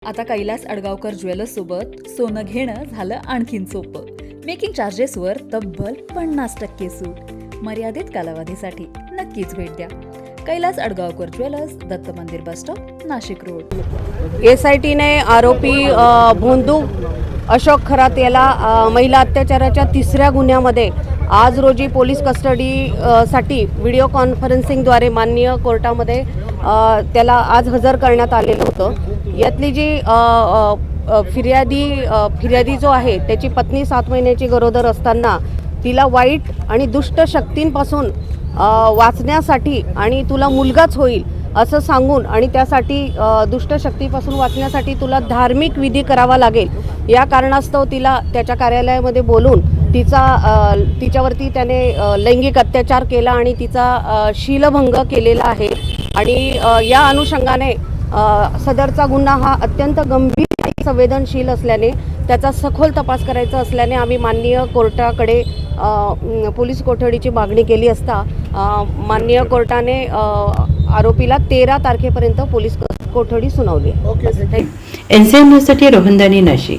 आता कैलास अडगावकर ज्वेलर्स सोबत सोनं घेणं झालं आणखीन सोपं। मेकिंग चार्जेसवर तब्बल 50% सूट। मर्यादित कालावधीसाठी नक्कीच भेट द्या। कैलास अडगावकर ज्वेलर्स, दत्त मंदिर बस स्टॉप, नाशिक रोड। एसआयटीने आरोपी भोंदू अशोक खरात याला महिला अत्याचाराच्या 3ऱ्या गुन्ह्यामध्ये आज रोजी पोलीस कस्टडी साठी व्हिडिओ कॉन्फरन्सिंगद्वारे माननीय कोर्टामध्ये त्याला आज हजर करण्यात आलेलं होतं। यातली जी फिर्यादी जो आहे त्याची पत्नी 7 महिन्याची गरोदर असताना तिला वाईट आणि दुष्ट शक्तींपासून वाचण्यासाठी आणि तुला मुलगाच होईल असं सांगून आणि त्यासाठी दुष्ट शक्तीपासून वाचण्यासाठी तुला धार्मिक विधी करावा लागेल या कारणास्तव तिला त्याच्या कार्यालयामध्ये बोलून तिच्यावरती त्याने लैंगिक अत्याचार केला आणि तिचा शीलभंग केलेला आहे। आणि या अनुषंगाने सदरचा गुन्हा हा अत्यंत गंभीर आणि संवेदनशील असल्याने त्याचा सखोल तपास करायचा असल्याने आम्ही माननीय कोर्टाकडे पोलीस कोठडीची मागणी केली असता माननीय कोर्टाने आरोपीला 13 तारखेपर्यंत पोलीस कोठडी सुनावली। NCM न्यूजसाठी रोहनदानी, नाशिक।